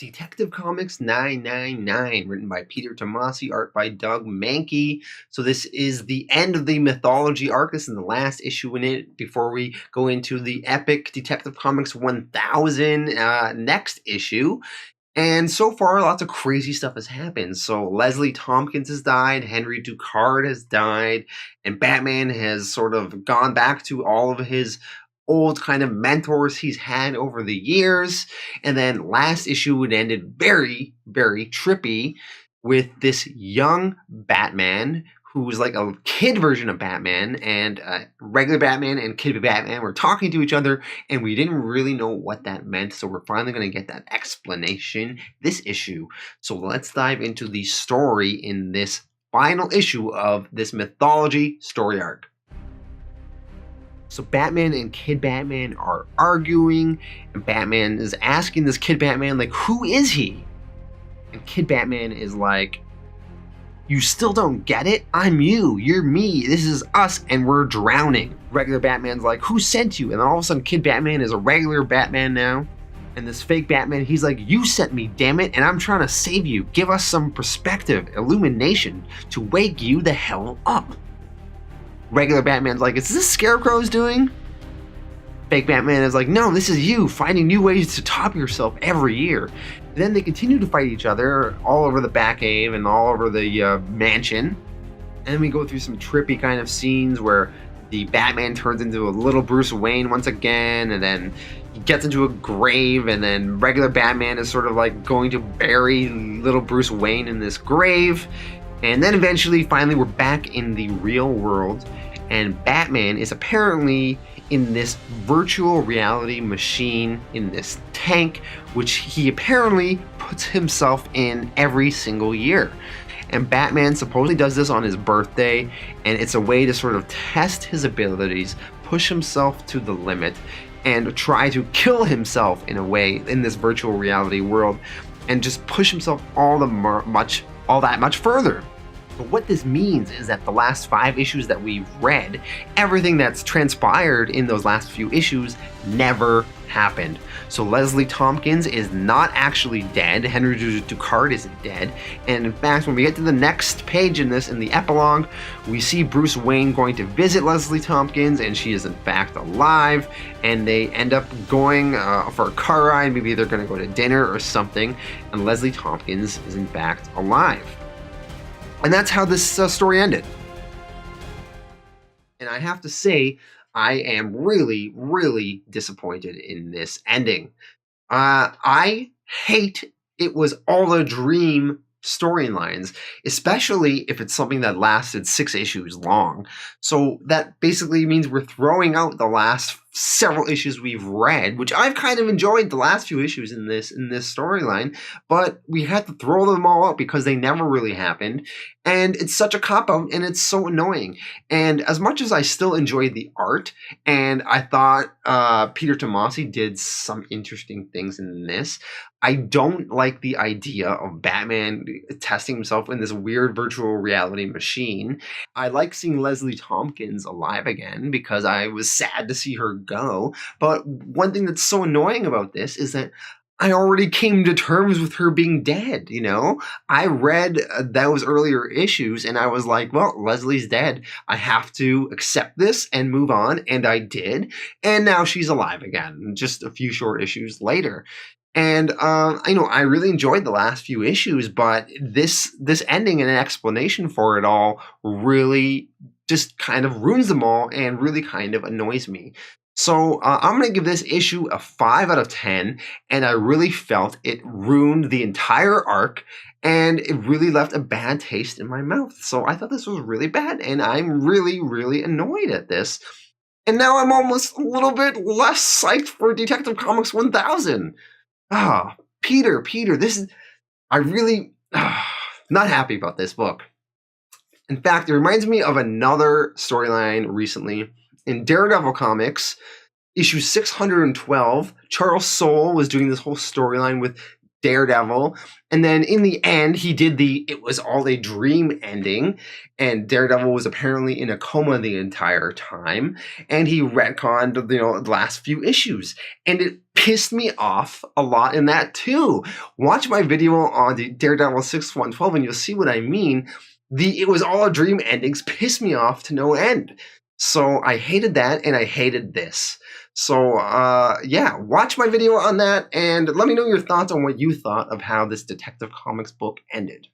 Detective Comics 999, written by Peter Tomasi, art by Doug Mankey. So this is the end of the Mythology Arc. This is the last issue in it before we go into the epic Detective Comics 1000 next issue. And so far, lots of crazy stuff has happened. So Leslie Tompkins has died, Henry Ducard has died, and Batman has sort of gone back to all of his old kind of mentors he's had over the years. And then last issue, it ended very, very trippy with this young Batman who was like a kid version of Batman, and regular Batman and kid Batman were talking to each other, and we didn't really know what that meant. So we're finally going to get that explanation this issue. So let's dive into the story in this final issue of this mythology story arc. So Batman and Kid Batman are arguing, and Batman is asking this Kid Batman, like, who is he? And Kid Batman is like, you still don't get it? I'm you, you're me, this is us, and we're drowning. Regular Batman's like, who sent you? And then all of a sudden Kid Batman is a regular Batman now. And this fake Batman, he's like, you sent me, damn it, and I'm trying to save you. Give us some perspective, illumination, to wake you the hell up. Regular Batman's like, is this Scarecrow's doing? Fake Batman is like, no, this is you, finding new ways to top yourself every year. And then they continue to fight each other all over the Batcave and all over the mansion. And then we go through some trippy kind of scenes where the Batman turns into a little Bruce Wayne once again, and then he gets into a grave, and then regular Batman is sort of like going to bury little Bruce Wayne in this grave. And then eventually, finally, we're back in the real world, and Batman is apparently in this virtual reality machine, in this tank, which he apparently puts himself in every single year. And Batman supposedly does this on his birthday, and it's a way to sort of test his abilities, push himself to the limit, and try to kill himself in a way in this virtual reality world, and just push himself all that much further. But what this means is that the last 5 issues that we've read, everything that's transpired in those last few issues never happened. So Leslie Tompkins is not actually dead, Henry Ducard isn't dead, and in fact when we get to the next page in this, in the epilogue, we see Bruce Wayne going to visit Leslie Tompkins, and she is in fact alive, and they end up going for a car ride, maybe they're going to go to dinner or something, and Leslie Tompkins is in fact alive. And that's how this story ended. And I have to say, I am really, really disappointed in this ending. I hate it was all a dream storylines, especially if it's something that lasted 6 issues long. So that basically means we're throwing out the last several issues we've read, which I've kind of enjoyed the last few issues in this storyline, but we had to throw them all out because they never really happened, and it's such a cop-out, and it's so annoying. And as much as I still enjoyed the art, and I thought Peter Tomasi did some interesting things in this, I don't like the idea of Batman testing himself in this weird virtual reality machine. I like seeing Leslie Tompkins alive again because I was sad to see her go. But one thing that's so annoying about this is that I already came to terms with her being dead, you know? I read those earlier issues and I was like, well, Leslie's dead. I have to accept this and move on, and I did. And now she's alive again, just a few short issues later. And I really enjoyed the last few issues, but this ending and an explanation for it all really just kind of ruins them all and really kind of annoys me. So I'm going to give this issue a 5 out of 10, and I really felt it ruined the entire arc, and it really left a bad taste in my mouth. So I thought this was really bad, and I'm really, really annoyed at this. And now I'm almost a little bit less psyched for Detective Comics 1000. Peter, I really not happy about this book. In fact, it reminds me of another storyline recently. In Daredevil Comics, issue 612, Charles Soule was doing this whole storyline with Daredevil. And then in the end, he did it was all a dream ending. And Daredevil was apparently in a coma the entire time. And he retconned, the last few issues. And it pissed me off a lot in that too. Watch my video on the Daredevil 6/112 and you'll see what I mean. It was all dream endings pissed me off to no end. So I hated that and I hated this. So yeah, watch my video on that and let me know your thoughts on what you thought of how this Detective Comics book ended.